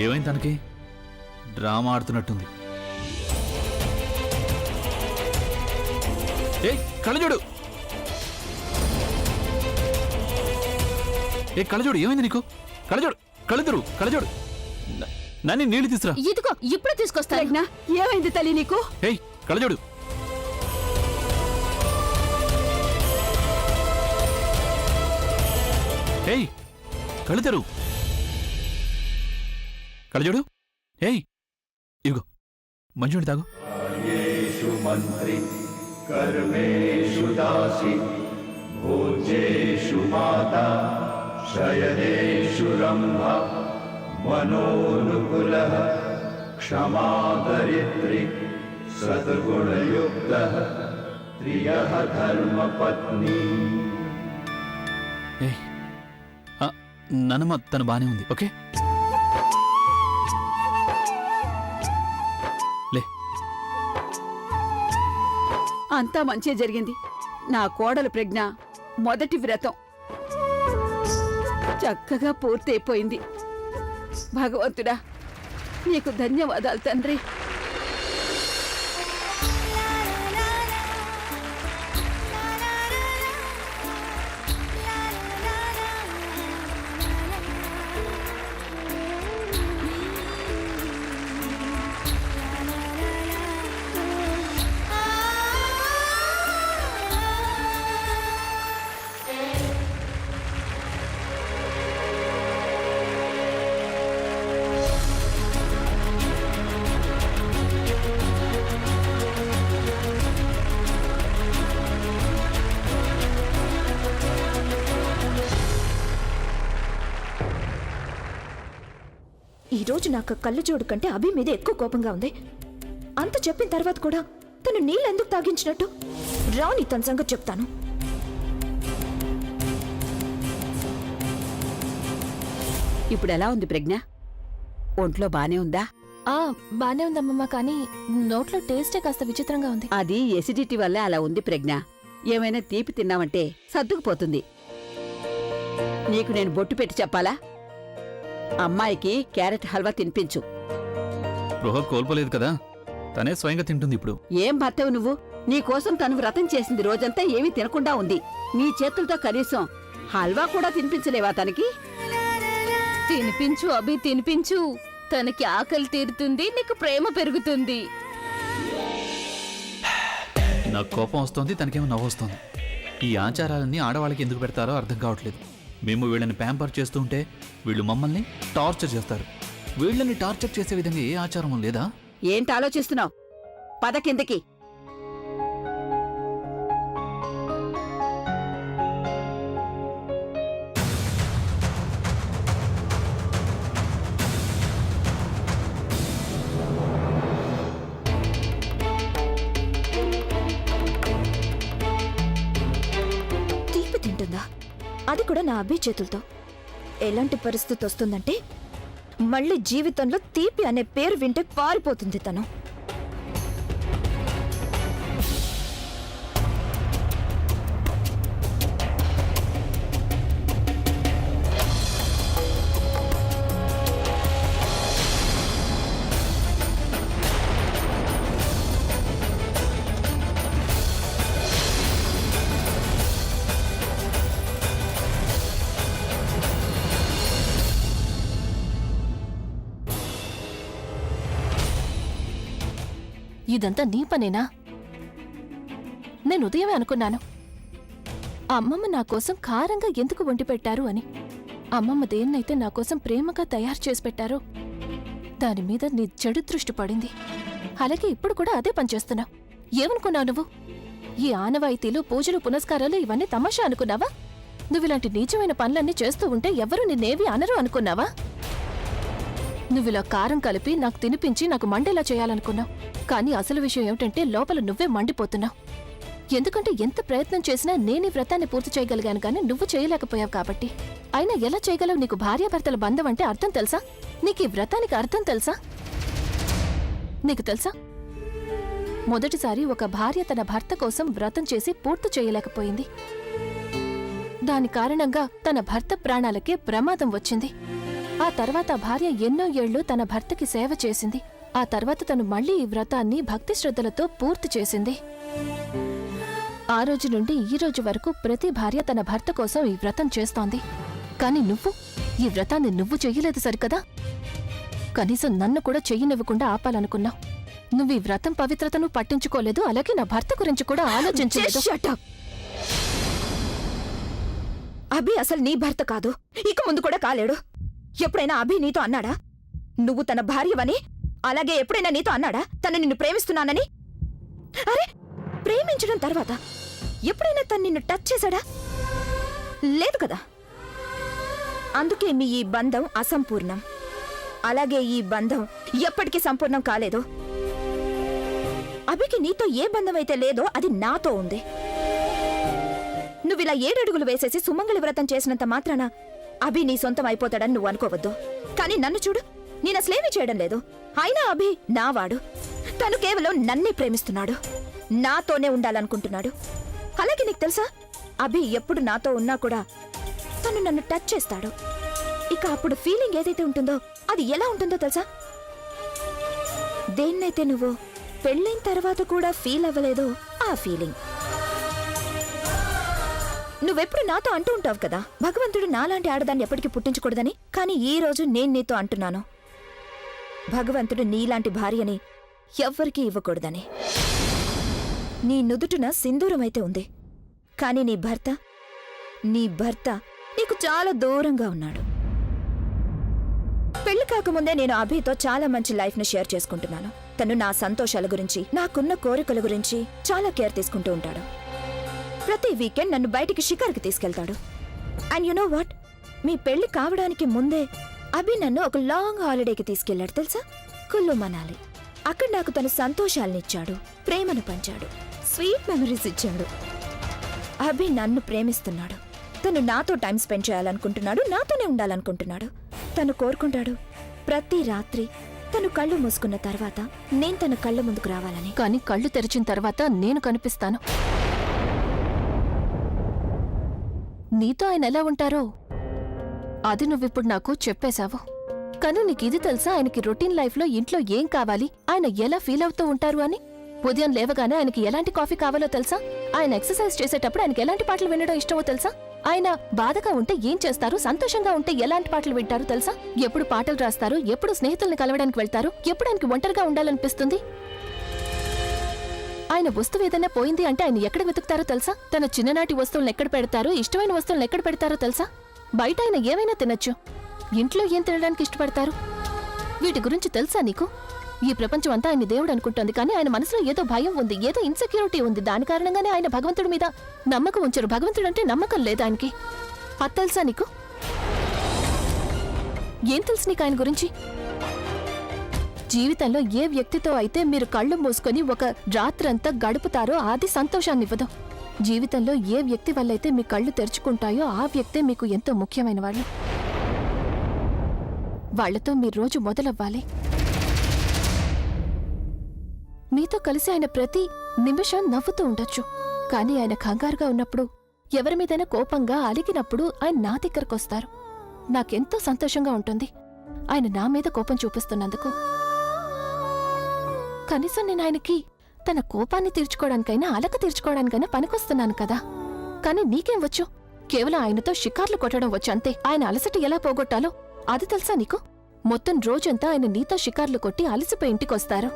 ఏమైంది తనకి? డ్రామా ఆడుతున్నట్టుంది. ఏ కళ్ళజోడు, ఏ కళ్ళజోడు, ఏమైంది నీకు? కళ్ళజోడు, కళ్ళెదురు, కళ్ళజోడు. నన్ను నీళ్లు తీసురా. ఇదిగో ఇప్పుడు తీసుకొస్తా. ఏమైంది తల్లి నీకు? ఏయ్ కళ్ళజోడు. ఏయ్ కళ్ళు తెరు. కళ్ళజోడు. ఏయ్ ఇదిగో మంజుని తాగు. మంత్రి కర్మేషు దాసి భోజ్యేషు మాతా శయనేషు రంభ మనోనుకులః క్షమాదరిత్రి సద్గుణయుక్తః త్రియః ధర్మపత్ని. ఏయ్ నన్నమ్మ తను బానే ఉంది. ఓకే లే. అంతా మంచే జరిగింది. నా కోడలు ప్రజ్ఞ మొదటి వ్రతం చక్కగా పూర్తయిపోయింది. భగవంతుడా నీకు ధన్యవాదాలు తండ్రి. ఈ రోజు నాకు కళ్ళజోడు కంటే అభి మీద ఎక్కువ కోపంగా ఉంది. అంత చెప్పిన తర్వాత కూడా తను నీళ్ళు ఎందుకు తాగించినట్టు? రాని తన సంగతి చెప్తాను. ఇప్పుడు ఎలా ఉంది ప్రజ్ఞ? ఒంట్లో బానే ఉందా? బానే ఉందమ్మమ్మ, కానీ నోట్లో టేస్టే కాస్త విచిత్రంగా ఉంది. అది ఎసిడిటీ వల్ల అలా ఉంది ప్రజ్ఞ. ఏమైనా తీపి తిన్నావంటే సర్దుకుపోతుంది. నీకు నేను బొట్టు పెట్టి చెప్పాలా? అమ్మాయికి క్యారెట్ హల్వా తినిపించు. గృహ కోల్పోలేదు కదా, తనే స్వయంగా తింటుంది ఇప్పుడు. ఏం భర్తవు నువ్వు? నీకోసం తను వ్రతం చేసింది. రోజంతా ఏమీ తినకుండా ఉంది. నీ చేతులతో కనీసం హల్వా కూడా తినిపించలేవా తనకి? తినిపించు అభి, తినిపించు. తనకి ఆకలి తీరుతుంది, నీకు ప్రేమ పెరుగుతుంది. నాకు కోపం వస్తోంది, తనకేమో నవ్వు వస్తోంది. ఈ ఆచారాలన్నీ ఆడవాళ్ళకి ఎందుకు పెడతారో అర్థం కావట్లేదు. మేము వీళ్ళని ప్యాంపర్ చేస్తూ ఉంటే వీళ్ళు మమ్మల్ని టార్చర్ చేస్తారు. వీళ్ళని టార్చర్ చేసే విధంగా ఏ ఆచారం లేదా? ఏంటి ఆలోచిస్తున్నావు? పద కిందకి. తీపి తింటుందా? అది కూడా నా అభి చేతులతో. ఎలాంటి పరిస్థితి వస్తుందంటే మళ్ళీ జీవితంలో తీపి అనే పేరు వింటే పారిపోతుంది తను. ఇదంతా నీ పనేనా? నేను ఉదయమే అనుకున్నాను అమ్మమ్మ నా కోసం కారంగా ఎందుకు వండి పెట్టారు అని. అమ్మమ్మ దేన్నైతే నా కోసం ప్రేమగా తయారు చేసి పెట్టారో దాని మీద నీ చెడు దృష్టి పడింది. అలాగే ఇప్పుడు కూడా అదే పనిచేస్తున్నావు. ఏమనుకున్నావు నువ్వు? ఈ ఆనవాయితీలు, పూజలు, పునస్కారాలు ఇవన్నీ తమాషా అనుకున్నావా? నువ్విలాంటి నీచమైన పనులన్నీ చేస్తూ ఉంటే ఎవరూ నిన్నేవి అనరు అనుకున్నావా? నువ్విలా కారం కలిపి నాకు తినిపించి నాకు మండేలా చేయాలనుకున్నావు. కానీ అసలు విషయం ఏమిటంటే లోపల నువ్వే మండిపోతున్నావు. ఎందుకంటే ఎంత ప్రయత్నం చేసినా నేను ఈ వ్రతాన్ని పూర్తి చేయగలిగాను కానీ నువ్వు చేయలేకపోయావు కాబట్టి. అయినా ఎలా చేయగలవు? నీకు భార్యాభర్తల బంధం అంటే అర్థం తెలుసా? నీకు ఈ వ్రతానికి అర్థం తెలుసా? నీకు తెలుసా, మొదటిసారి ఒక భార్య తన భర్త కోసం వ్రతం చేసి పూర్తి చేయలేకపోయింది. దాని కారణంగా తన భర్త ప్రాణాలకే ప్రమాదం వచ్చింది. ఆ తర్వాత భార్య ఎన్నో ఏళ్లు తన భర్తకి సేవ చేసింది. ఆ తర్వాత తను మళ్ళీ ఈ వ్రతాన్ని భక్తి శ్రద్ధలతో పూర్తి చేసింది. ఆ రోజు నుండి ఈ రోజు వరకు ప్రతి భార్య తన భర్త కోసం ఈ వ్రతం చేస్తోంది. కాని నువ్వు ఈ వ్రతాన్ని నువ్వు చెయ్యలేదు సరికదా? కనీసం నన్ను కూడా చెయ్యనివ్వకుండా ఆపాలనుకున్నావు. నువ్వు ఈ వ్రతం పవిత్రతను పట్టించుకోలేదు, అలాగే నా భర్త గురించి కూడా ఆలోచించలేదు. Shut up! అభి అసలు నీ భర్త కాదు, ఇక ముందు కూడా కాలేడు. ఎప్పుడైనా అభి నీతో అన్నాడా నువ్వు తన భార్యవని? అలాగే ఎప్పుడైనా నీతో అన్నాడా తను నిన్ను ప్రేమిస్తున్నానని? అరే, ప్రేమించడం తర్వాత ఎప్పుడైనా తను నిన్ను టచ్ చేశాడా? లేదు కదా. అందుకే మీ ఈ బంధం అసంపూర్ణం. అలాగే ఈ బంధం ఎప్పటికీ సంపూర్ణం కాలేదు. అభికి నీతో ఏ బంధం అయితే లేదో అది నాతో ఉంది. నువ్విలా 7 అడుగులు వేసేసి సుమంగళి వ్రతం చేసినంత మాత్రాన అభి నీ సొంతం అయిపోతాడని నువ్వు అనుకోవద్దు. కానీ నన్ను చూడు, నేను అసలేమీ చేయడం లేదు. అయినా అభి నావాడు. తను కేవలం నన్నే ప్రేమిస్తున్నాడు, నాతోనే ఉండాలనుకుంటున్నాడు. అలాగే నీకు తెలుసా, అభి ఎప్పుడు నాతో ఉన్నా కూడా తను నన్ను టచ్ చేస్తాడు. ఇక అప్పుడు ఫీలింగ్ ఏదైతే ఉంటుందో అది ఎలా ఉంటుందో తెలుసా? దేన్నైతే నువ్వు పెళ్ళైన తర్వాత కూడా ఫీల్ అవ్వలేదో ఆ ఫీలింగ్. నువ్వెప్పుడు నాతో అంటూ ఉంటావు కదా, భగవంతుడు నాలాంటి ఆడదాన్ని ఎప్పటికీ పుట్టించకూడదని. కానీ ఈ రోజు నేను నీతో అంటున్నాను, భగవంతుడు నీలాంటి భార్యని ఎవ్వరికీ ఇవ్వకూడదని. నీ నుదుటున సింధూరమైతే ఉంది, కానీ నీ భర్త నీకు చాలా దూరంగా ఉన్నాడు. పెళ్లి కాకముందే నేను అభితో చాలా మంచి లైఫ్ ని షేర్ చేసుకుంటున్నాను. తను నా సంతోషాల గురించి, నాకున్న కోరికల గురించి చాలా కేర్ తీసుకుంటూ ఉంటాడు. ప్రతి వీకెండ్ నన్ను బయటికి షికార్కి తీసుకెళ్తాడు. అండ్ యు నో వాట్, మీ పెళ్లి కావడానికి ముందే అభి నన్ను ఒక లాంగ్ హాలిడేకి తీసుకెళ్లాడు తెలుసా? కుల్లు మనాలి. అక్కడ నాకు తను సంతోషాలనిచ్చాడు, ప్రేమను పంచాడు, స్వీట్ మెమరీస్ ఇచ్చాడు. అభి నన్ను ప్రేమిస్తున్నాడు. తను నాతో టైం స్పెండ్ చేయాలనుకుంటున్నాడు, నాతోనే ఉండాలనుకుంటున్నాడు. తను కోరుకుంటాడు ప్రతి రాత్రి తను కళ్ళు మూసుకున్న తర్వాత నేను తన కళ్ళ ముందుకు రావాలని. కానీ కళ్ళు తెరిచిన తర్వాత నేను కనిపిస్తాను. నీతో ఆయన ఎలా ఉంటారో అది నువ్విప్పుడు నాకు చెప్పేశావు. కానీ నీకు ఇది తెలుసా, ఆయనకి రొటీన్ లైఫ్లో ఇంట్లో ఏం కావాలి, ఆయన ఎలా ఫీల్ అవుతూ ఉంటారు అని? ఉదయం లేవగానే ఆయనకి ఎలాంటి కాఫీ కావాలో తెలుసా? ఆయన ఎక్సర్సైజ్ చేసేటప్పుడు ఆయనకి ఎలాంటి పాటలు వినడం ఇష్టమో తెలుసా? ఆయన బాధగా ఉంటే ఏం చేస్తారు, సంతోషంగా ఉంటే ఎలాంటి పాటలు వింటారు తెలుసా? ఎప్పుడు పాటలు రాస్తారు, ఎప్పుడు స్నేహితుల్ని కలవడానికి వెళ్తారు, ఎప్పుడు ఆయనకి ఒంటరిగా ఉండాలనిపిస్తుంది? ఆయన వస్తువు ఏదైనా పోయింది అంటే ఆయన ఎక్కడ వెతుకుతారో తెలుసా? తన చిన్ననాటి వస్తువులను ఎక్కడ పెడతారో, ఇష్టమైన వస్తువులను ఎక్కడ పెడతారో తెలుసా? బయట ఆయన ఏమైనా తినొచ్చు, ఇంట్లో ఏం తినడానికి ఇష్టపడతారు? వీటి గురించి తెలుసా నీకు? ఈ ప్రపంచం అంతా ఆయన దేవుడు అనుకుంటోంది, కానీ ఆయన మనసులో ఏదో భయం ఉంది, ఏదో ఇన్సెక్యూరిటీ ఉంది. దాని కారణంగానే ఆయన భగవంతుడి మీద నమ్మకం ఉంచరు. భగవంతుడు అంటే నమ్మకం లేదు ఆయనకి. అది తెలుసా నీకు? ఏం తెలుసు నీకు ఆయన గురించి? జీవితంలో ఏ వ్యక్తితో అయితే మీరు కళ్ళు మూసుకొని ఒక రాత్రంతా గడుపుతారో అది సంతోషాన్నివ్వదు. జీవితంలో ఏ వ్యక్తి వల్లైతే మీ కళ్ళు తెరుచుకుంటాయో ఆ వ్యక్తే మీకు ఎంతో ముఖ్యమైన వాళ్ళు. వాళ్లతో మీ రోజు మొదలవ్వాలి. మీతో కలిసి ఆయన ప్రతి నిమిషం నవ్వుతూ ఉండొచ్చు. కానీ ఆయన కంగారుగా ఉన్నప్పుడు, ఎవరి మీదైనా కోపంగా అలిగినప్పుడు ఆయన నా దగ్గరకొస్తారు. నాకెంతో సంతోషంగా ఉంటుంది ఆయన నా మీద కోపం చూపిస్తున్నందుకు. కనీసం నేను ఆయనకి తన కోపాన్ని తీర్చుకోవడానికైనా అలక తీర్చుకోవడానికైనా పనికొస్తున్నాను కదా. కానీ నీకేం వచ్చు? కేవలం ఆయనతో షికార్లు కొట్టడం వచ్చంతే. ఆయన అలసట ఎలా పోగొట్టాలో అది తెలుసా నీకు? మొత్తం రోజంతా ఆయన నీతో షికార్లు కొట్టి అలసిపోయి ఇంటికొస్తారు.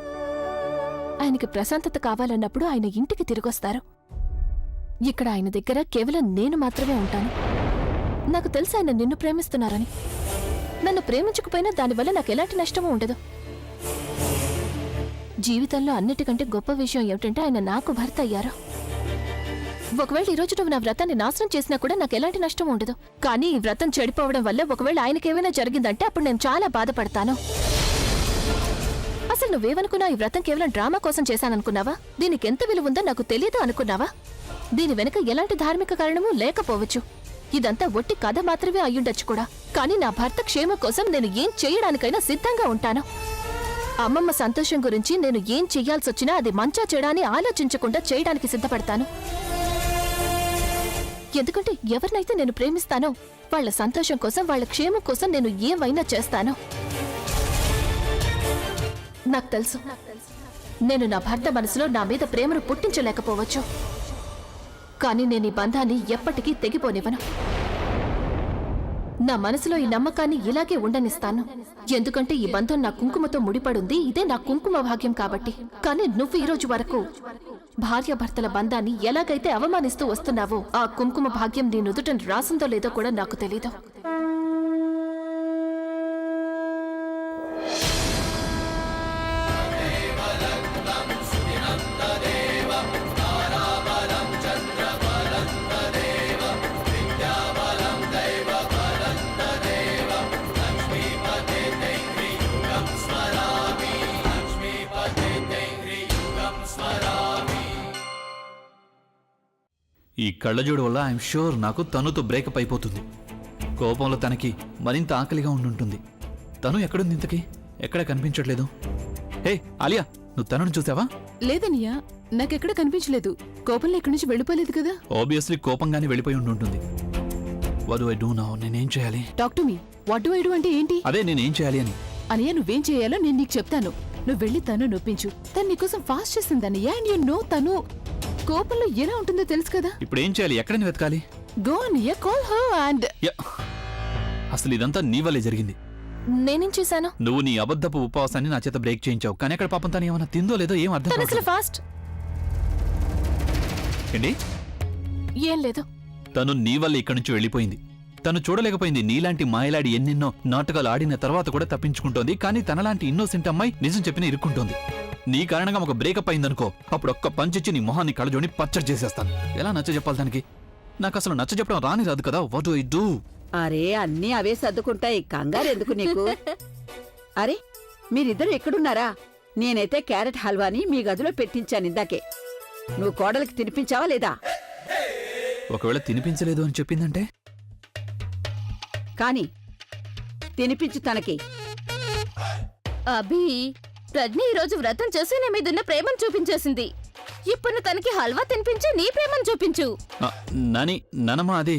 ఆయనకి ప్రశాంతత కావాలన్నప్పుడు ఆయన ఇంటికి తిరిగొస్తారు. ఇక్కడ ఆయన దగ్గర కేవలం నేను మాత్రమే ఉంటాను. నాకు తెలుసు ఆయన నిన్ను ప్రేమిస్తున్నారని. నన్ను ప్రేమించకపోయినా దానివల్ల నాకెలాంటి నష్టమూ ఉండదు. జీవితంలో అన్నిటికంటే గొప్ప విషయం ఏమిటంటే ఆయన నాకు భర్త అయ్యారు. ఒకవేళ ఈరోజు నువ్వు నా వ్రతాన్ని నాశనం చేసినా కూడా నాకు ఎలాంటి నష్టం ఉండదు. కానీ ఈ వ్రతం చెడిపోవడం వల్ల ఒకవేళ ఆయనకేమైనా జరిగిందంటే అప్పుడు నేను చాలా బాధపడతాను. అసలు నువ్వేమనుకున్నా ఈ వ్రతం కేవలం డ్రామా కోసం చేశాననుకున్నావా? దీనికి ఎంత విలువ ఉందో నాకు తెలియదు అనుకున్నావా? దీని వెనక ఎలాంటి ధార్మిక కారణమూ లేకపోవచ్చు. ఇదంతా ఒట్టి కథ మాత్రమే అయ్యుండొచ్చు కూడా. కానీ నా భర్త క్షేమం కోసం నేను ఏం చేయడానికైనా సిద్ధంగా ఉంటాను. అమ్మమ్మ సంతోషం గురించి నేను ఏం చెయ్యాల్సొచ్చినా అది మంచా చెడా అని ఆలోచించకుండా చేయడానికి సిద్ధపడతాను. ఎందుకంటే ఎవరినైతే నేను ప్రేమిస్తానో వాళ్ళ సంతోషం కోసం, వాళ్ళ క్షేమం కోసం నేను ఏమైనా చేస్తాను. నాకు తెలుసు, నేను నా భర్త మనసులో నా మీద ప్రేమను పుట్టించలేకపోవచ్చు, కానీ నేను ఈ బంధాన్ని ఎప్పటికీ తెగిపోనివ్వను. నా మనసులో ఈ నమ్మకాన్ని ఇలాగే ఉండనిస్తాను. ఎందుకంటే ఈ బంధం నా కుంకుమతో ముడిపడుంది, ఇదే నా కుంకుమ భాగ్యం కాబట్టి. కానీ నువ్వు ఈ రోజు వరకు భార్యాభర్తల బంధాన్ని ఎలాగైతే అవమానిస్తూ వస్తున్నావో, ఆ కుంకుమ భాగ్యం నీ నుదుట రాసిందో లేదో కూడా నాకు తెలీదు. ఈ కళ్ళజోడు వల్ల ఐఎమ్ షూర్ నాకు తనుతో బ్రేకప్ అయిపోతుంది. కోపంలో తనకి మరింత ఆకలిగా ఉండుంటుంది. తను ఎక్కడుంది ఇంతకీ? ఎక్కడ కనిపించట్లేదు. హే ఆలియా, నువ్వు తనను చూసావా? లేదనియా, నాకెక్కడ కనిపించలేదు. కోపంలో ఇక్కడి నుంచి వెళ్ళిపోలేదు కదా. ఆబ్వియస్లీ కోపంగానే వెళ్ళిపోయి ఉండుంటుంది. What do I do now? నేనేం చేయాలి? Talk to me. What do I do అంటే ఏంటి? అదే నేనేం చేయాలి అని. అనియా, నువ్వేం చేయాలో నేను నీకు చెప్తాను. నువ్వు వెళ్ళి తను నొప్పించు. తను నీకోసం ఫాస్ట్ చేసిందనియా. అండ్ యు నో తను కోపంలో ఎలా ఉంటుందో తెలుసు కదా. ఇప్పుడు ఏం చేయాలి? ఎక్కడని వెతకాలి? గో అనియా, కాల్ హర్ అండ్ అసలు ఇదంతా నీ వల్లే జరిగింది. నేనేం చేశాను? నువ్వు నీ అబద్ధపు ఉపవాసాన్ని నా చేత బ్రేక్ చేయించావు. కానీ అక్కడ పాపం తను ఏమన్నా తిందో లేదో ఏం అర్థం తను అసలు కావట్లేదు. ఫాస్ట్ ఏంటి? ఏం లేదు. తను నీ వల్ల ఇక్కడి నుంచి వెళ్ళిపోయింది. తను చూడలేకపోయింది నీలాంటి మాయలాడి ఎన్నెన్నో నాటకాలు ఆడిన తర్వాత కూడా తప్పించుకుంటోంది. కానీ తనలాంటి ఇన్నోసెంట్ అమ్మాయి నిజం చెప్పిన ఇరుక్కుంటోంది. నీ కారణంగా ఒక బ్రేకప్ అయిందనుకో, అప్పుడు ఒక్క పంచిచ్చి నీ మొహాన్ని కళ్ళజోని పచ్చడి చేసేస్తాను. ఎలా నచ్చ చెప్పాలి దానికి? నాకు అసలు నచ్చ చెప్పడం రాని రాదు కదా. What do I do? అరే, అన్నీ అవే సర్దుకుంటాయి, కంగారు ఎందుకు నీకు? అరే, మీరిద్దరు ఎక్కడున్నారా? నేనైతే క్యారెట్ హల్వాని మీ గదిలో పెట్టించాను ఇందాకే. నువ్వు కోడలికి తినిపించావా లేదా? ఒకవేళ తినిపించలేదు అని చెప్పిందంటే? కాని తినిపించు తనకి. అభి, ప్రజ్ఞ ఈరోజు వ్రతం చేసి నీ మీదున్న ప్రేమను చూపించేసింది. ఇప్పుడు తనకి హల్వా తినిపించి నీ ప్రేమను చూపించు. నానమ్మా, అది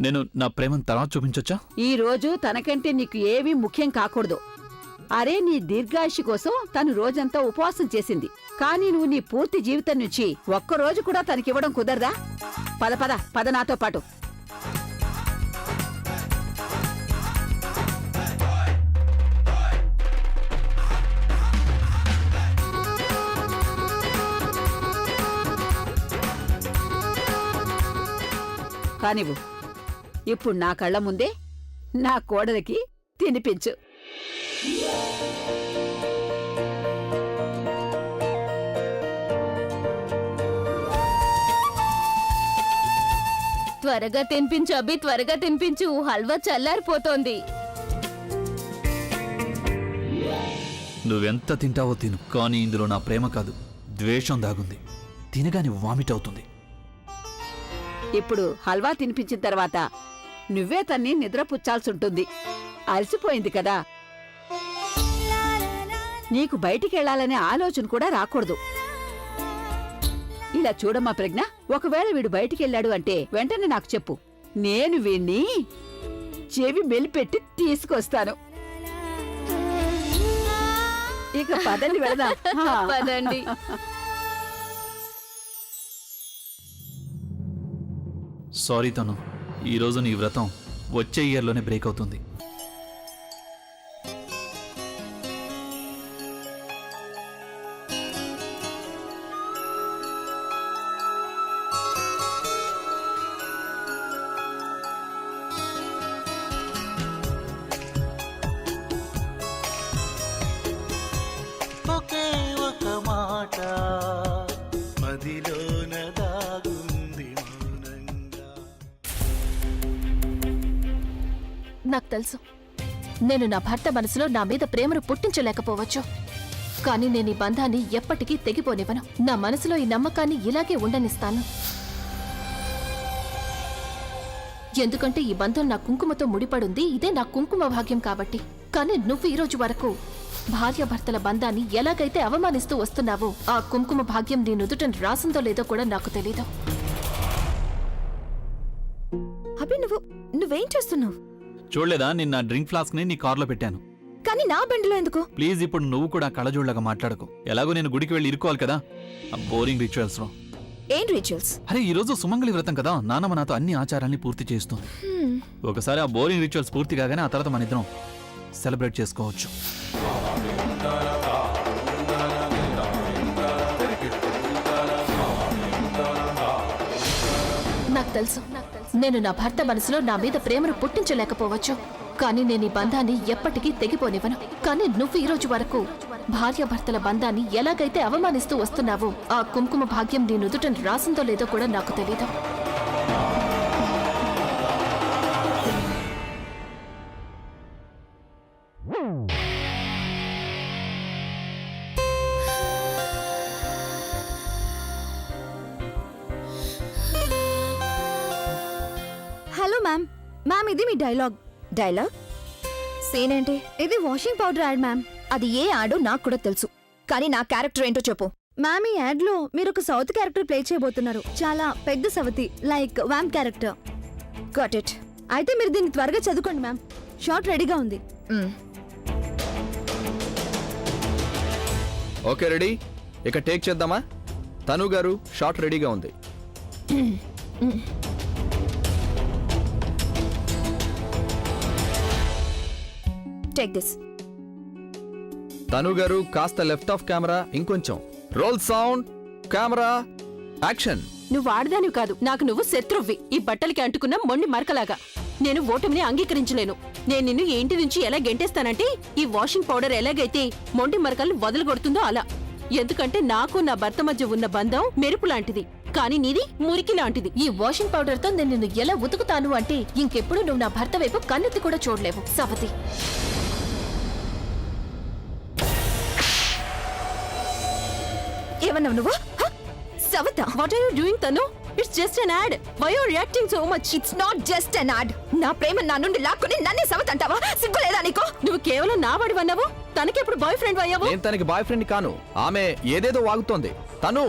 నేను నా ప్రేమను తర్వాత చూపించొచ్చా? ఈ రోజు తనకంటే నీకు ఏమీ ముఖ్యం కాకూడదు. అరే, నీ దీర్ఘాయుషి కోసం తను రోజంతా ఉపవాసం చేసింది. కానీ నువ్వు నీ పూర్తి జీవితం నుంచి ఒక్కరోజు కూడా తనకివ్వడం కుదరదా? పద పద పద నాతో పాటు. కానివ్వు. ఇప్పుడు నా కళ్ళ ముందే నా కోడలికి తినిపించు. త్వరగా తినిపించు అభి, త్వరగా తినిపించు. హల్వా చల్లారిపోతోంది. నువ్వెంత తింటావో తిను, కానీ ఇందులో నా ప్రేమ కాదు, ద్వేషం దాగుంది. తినగానే వామిట్ అవుతుంది. ఇప్పుడు హల్వా తినిపించిన తర్వాత నువ్వే తన్ని నిద్రపుచ్చాల్సుంటుంది. అలసిపోయింది కదా. నీకు బయటికెళ్లాలనే ఆలోచన కూడా రాకూడదు. ఇలా చూడమ్మా ప్రజ్ఞ, ఒకవేళ వీడు బయటికెళ్ళాడు అంటే వెంటనే నాకు చెప్పు. నేను వీణ్ణి చెవి మెలిపెట్టి తీసుకొస్తాను. ఇక పదండి వెళదాం. పదండి. సారీ తను, ఈరోజు నీ వ్రతం వచ్చే ఇయర్లోనే బ్రేక్ అవుతుంది. ఒకే ఒక మాట మదిలోన దాగుంది మౌనంగా. నాకు తెలుసు, నేను నా భర్త మనసులో నా మీద ప్రేమను పుట్టించలేకపోవచ్చు, కానీ నేను ఈ బంధాన్ని ఎప్పటికీ తెగిపోనివ్వను. నా మనసులో ఈ నమ్మకాన్ని ఇలాగే ఉండనిస్తాను. ఎందుకంటే ఈ బంధం నా కుంకుమతో ముడిపడుంది, ఇదే నా కుంకుమ భాగ్యం కాబట్టి. కానీ నువ్వు ఈ రోజు వరకు భార్యాభర్తల బంధాన్ని ఎలాగైతే అవమానిస్తూ వస్తున్నావో, ఆ కుంకుమ భాగ్యం నీ నుదుట రాసిందో లేదో కూడా నాకు తెలీదు. చేస్తున్నావు? చూడలేదా నిన్న డ్రింక్ ఫ్లాస్క్ ని నీ కార్లో పెట్టాను. కానీ నా బండిలో ఎందుకు? ప్లీజ్ ఇప్పుడు నువ్వు కూడా కళ్ళజోళ్ళగా మాట్లాడకు. ఎలాగో నేను గుడికి వెళ్ళి ఇరుకోవాలి కదా ఆ బోరింగ్ రిచువల్స్ లో. ఏం రిచువల్స్? అరే ఈ రోజు సుమంగళి వ్రతం కదా, నాన్నమ్మ నాతో అన్ని ఆచారాల్ని పూర్తి చేస్తుంది. ఒకసారి ఆ బోరింగ్ రిచువల్స్ పూర్తి కాగానే ఆ తర్వాత మన ఇద్దరం సెలబ్రేట్ చేసుకోవచ్చు. నాకు తెలుసు, నేను నా భర్త మనసులో నా మీద ప్రేమను పుట్టించలేకపోవచ్చు, కానీ నేను ఈ బంధాన్ని ఎప్పటికీ తెగిపోనివ్వను. కానీ నువ్వు ఈ రోజు వరకు భార్యాభర్తల బంధాన్ని ఎలాగైతే అవమానిస్తూ వస్తున్నావో, ఆ కుంకుమ భాగ్యం నీ నుదుట రాసిందో లేదో కూడా నాకు తెలీదు. Hello ma'am. మ్యామ్ ఇది మీ డైలాగ్. డైలాగ్? సీన్ ఏంటి? ఇది వాషింగ్ పౌడర్ యాడ్ మ్యామ్. అది ఏ యాడో నాకు కూడా తెలుసు, కానీ నా క్యారెక్టర్ ఏంటో చెప్పు. మ్యామ్ ఈ యాడ్ లో మీరు ఒక సౌత్ క్యారెక్టర్ ప్లే చేయబోతున్నారు. చాలా పెద్ద సవతి, like vamp character. Got it. అయితే మీరు దీన్ని త్వరగా చదువుకోండి మ్యామ్. షార్ట్ రెడీగా ఉంది. ఓకే రెడీ, ఇక టేక్ చేద్దామా? తను గారు షార్ట్ రెడీగా ఉంది. Take this. తను గారు కాస్త లెఫ్ట్ ఆఫ్ కెమెరా, ఇంకొంచెం. Roll sound, camera, action. నువ్వు ఆడదానివి కాదు, నాకు నువ్వు శత్రువ్వి. ఈ బట్టలకి అంటుకున్న మొండి మరకలాగా. నేను ఓటమిని అంగీకరించలేను. నేను నిన్ను ఈ ఇంటి నుంచి ఎలా గెంటేస్తానంటే, ఈ వాషింగ్ పౌడర్ ఎలాగైతే మొండి మరకలు వదలగొడుతుందో అలా. ఎందుకంటే నాకు నా భర్త మధ్య ఉన్న బంధం మెరుపు లాంటిది, కానీ నీది మురికి లాంటిది. ఈ వాషింగ్ పౌడర్ తో నేను నిన్ను ఎలా ఉతుకుతాను అంటే ఇంకెప్పుడు నువ్వు నా భర్త వైపు కన్నెత్తి కూడా చూడలేవు సవతి. ఏమన్నావు నువ్వు? సవత, వాట్ ఆర్ యు డూయింగ్ తను? It's just an ad. Why are you reacting so much? It's not just an add. నా ప్రేమ నా నుండి లాక్కుని నన్నే సవత అంటావా? సిగ్గులేదా నీకు? నువ్వు కేవలం నా వాడివన్నావు, తనకెప్పుడు బాయ్ ఫ్రెండ్ అయ్యావు? నేను తనకి బాయ్ ఫ్రెండ్ కాను. ఆమె ఏదేదో వాగుతోంది. తను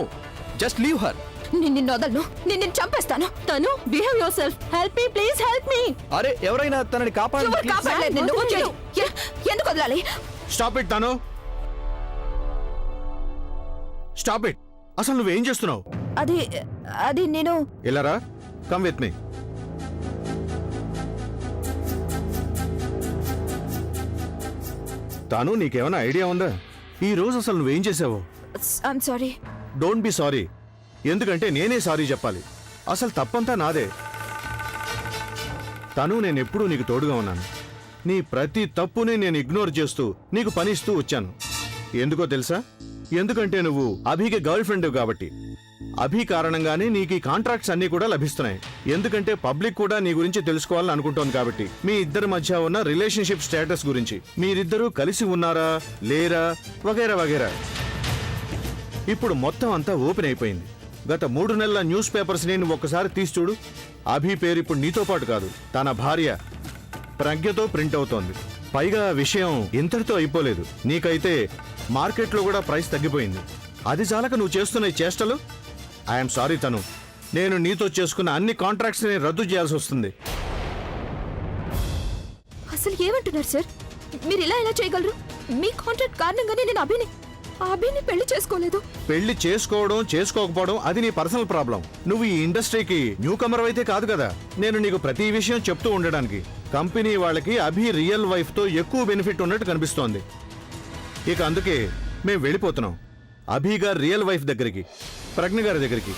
జస్ట్ లీవ్ హర్. నిన్ను వదలను, నిన్ను చంపేస్తాను. తను behave your self. Help me please, help me. అరే ఎవరైనా తనని కాపాడండి. ఎవరు కాపాడలేదు నిన్ను? ఎందుకు వదలాలి? స్టాప్ ఇట్ తను. Stop it. అసలు నువ్వేం చేస్తున్నావు? అది అది నేను. ఇలారా, కమ్ విత్ మీ. తాను నీకేమైనా ఐడియా ఉందా ఈ రోజు అసలు నువ్వేం చేసావో? I'm sorry. Don't be sorry. ఎందుకంటే నేనే సారీ చెప్పాలి. అసలు తప్పంతా నాదే. తను నేనెప్పుడూ నీకు తోడుగా ఉన్నాను. నీ ప్రతి తప్పుని నేను ఇగ్నోర్ చేస్తూ నీకు పనిస్తూ వచ్చాను. ఎందుకో తెలుసా? ఎందుకంటే నువ్వు అభికి గర్ల్ ఫ్రెండ్ కాబట్టి. అభి కారణంగానే నీకు ఈ కాంట్రాక్ట్స్ అన్నీ కూడా లభిస్తున్నాయి. ఎందుకంటే పబ్లిక్ కూడా నీ గురించి తెలుసుకోవాలని అనుకుంటోంది కాబట్టి. మీ ఇద్దరి మధ్య ఉన్న రిలేషన్షిప్ స్టేటస్ గురించి, మీరిద్దరూ కలిసి ఉన్నారా లేరా వగైరా వగైరా. ఇప్పుడు మొత్తం అంతా ఓపెన్ అయిపోయింది. గత 3 నెలల న్యూస్ పేపర్స్ నేను ఒక్కసారి తీసి చూడు. అభి పేరు ఇప్పుడు నీతో పాటు కాదు, తన భార్య ప్రజ్ఞతో ప్రింట్ అవుతోంది. పైగా విషయం ఇంతటితో అయిపోలేదు. నీకైతే మార్కెట్లో కూడా ప్రైస్ తగ్గిపోయింది. అది చాలక నువ్వు చేస్తున్న ఈ చేష్టలు. ఐఎమ్ సారీ తను. నేను నీతో చేసుకున్న అన్ని కాంట్రాక్ట్స్ నేను రద్దు చేయాల్సి వస్తుంది. అసలు ఏమంటున్నారు సార్? మీరు ఇలా ఎలా చేయగలరు? మీ కాంట్రాక్ట్ కారణంగానే నేను అభిని పెళ్లి చేసుకోలేదు. పెళ్లి చేసుకోవడం చేసుకోకపోవడం అది నీ పర్సనల్ ప్రాబ్లం. నువ్వు ఈ ఇండస్ట్రీకి న్యూ కమర్ అయితే కాదు కదా. నేను నీకు ప్రతి విషయం చెప్తూ ఉండడానికి. కంపెనీ వాళ్ళకి అభి రియల్ వైఫ్ తో ఎక్కువ బెనిఫిట్ ఉన్నట్టు కనిపిస్తోంది. ఇక అందుకే మేము వెళ్ళిపోతున్నాం అభి గారి రియల్ వైఫ్ దగ్గరికి, ప్రజ్ఞ గారి దగ్గరికి.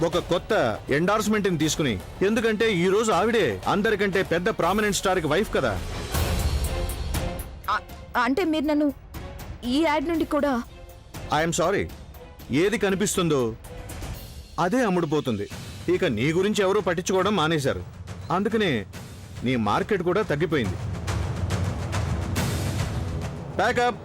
ఒక కొత్త ఎండార్స్మెంట్ ని తీసుకుని. ఎందుకంటే ఈ రోజు ఆవిడే అందరికంటే పెద్ద ప్రామినెంట్ స్టార్ కి వైఫ్ కదా. అంటే మీరు నన్ను ఈ యాడ్ నుండి కూడా. I'm sorry. ఏది కనిపిస్తుందో అదే అమ్ముడుపోతుంది. ఇక నీ గురించి ఎవరూ పట్టించుకోవడం మానేశారు. అందుకనే నీ మార్కెట్ కూడా తగ్గిపోయింది. ప్యాకప్.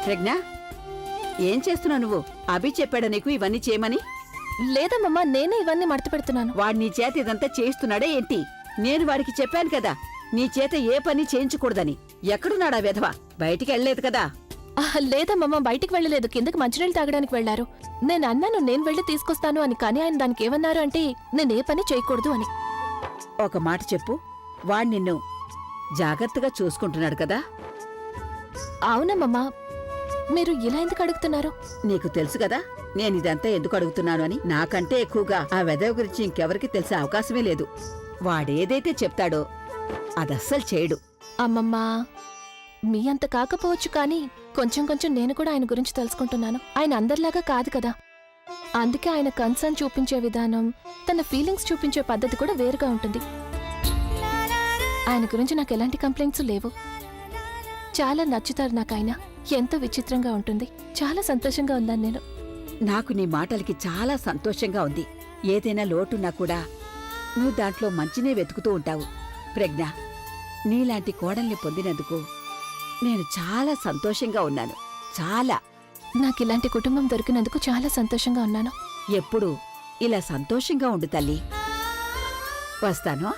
ప్రజ్ఞ, ఏం చేస్తున్నావు నువ్వు? అభి చెప్పాడా నీకు ఇవన్నీ చేయమని? లేదమ్మా, నేనే ఇవన్నీ మడత పెడుతున్నాను. వాడు నీ చేత ఇదంతా చేస్తున్నాడే ఏంటి? నేను వాడికి చెప్పాను కదా నీ చేత ఏ పని చేయించకూడదని. ఎక్కడున్నాడా విధవ? బయటికి వెళ్ళలేదు కదా? లేదమ్మా, బయటికి వెళ్ళలేదు, కిందకి మంచినీళ్ళు తాగడానికి వెళ్లారు. నేను అన్నాను నేను వెళ్ళి తీసుకొస్తాను అని, కానీ ఆయన దానికి ఏమన్నారు అంటే నేనే పని చేయకూడదు అని. ఒక మాట చెప్పు, వాడు నిన్ను జాగ్రత్తగా చూసుకుంటున్నాడు కదా? అవునమ్మా, మీరు ఇలా ఎందుకు అడుగుతున్నారు? నీకు తెలుసు కదా నేను ఇదంతా ఎందుకు అడుగుతున్నాను అని. నాకంటే ఎక్కువగా ఆ వెధవ గురించి ఇంకెవరికి తెలిసే అవకాశమే లేదు. వాడేదైతే చెప్తాడో అదస్సలు చేయడు. అమ్మమ్మా, మీ అంత కాకపోవచ్చు, కానీ కొంచెం కొంచెం నేను కూడా ఆయన గురించి తెలుసుకుంటున్నాను. ఆయన అందరిలాగా కాదు కదా, అందుకే ఆయన కన్సర్న్ చూపించే విధానం, తన ఫీలింగ్స్ చూపించే పద్ధతి కూడా వేరుగా ఉంటుంది. ఆయన గురించి నాకు ఎలాంటి కంప్లైంట్స్ లేవు. చాలా నచ్చుతారు నాకు ఆయన. ఎంతో విచిత్రంగా ఉంటుంది. చాలా సంతోషంగా ఉన్నాను నేను. నాకు నీ మాటలకి చాలా సంతోషంగా ఉంది. ఏదైనా లోటున్నా కూడా నువ్వు దాంట్లో మంచినే వెతుకుతూ ఉంటావు. ప్రజ్ఞ, నీలాంటి కోడల్ని పొందినందుకు నేను చాలా సంతోషంగా ఉన్నాను. చాలా. నాకు ఇలాంటి కుటుంబం దొరికినందుకు చాలా సంతోషంగా ఉన్నాను. ఎప్పుడూ ఇలా సంతోషంగా ఉండు తల్లి. వస్తాను.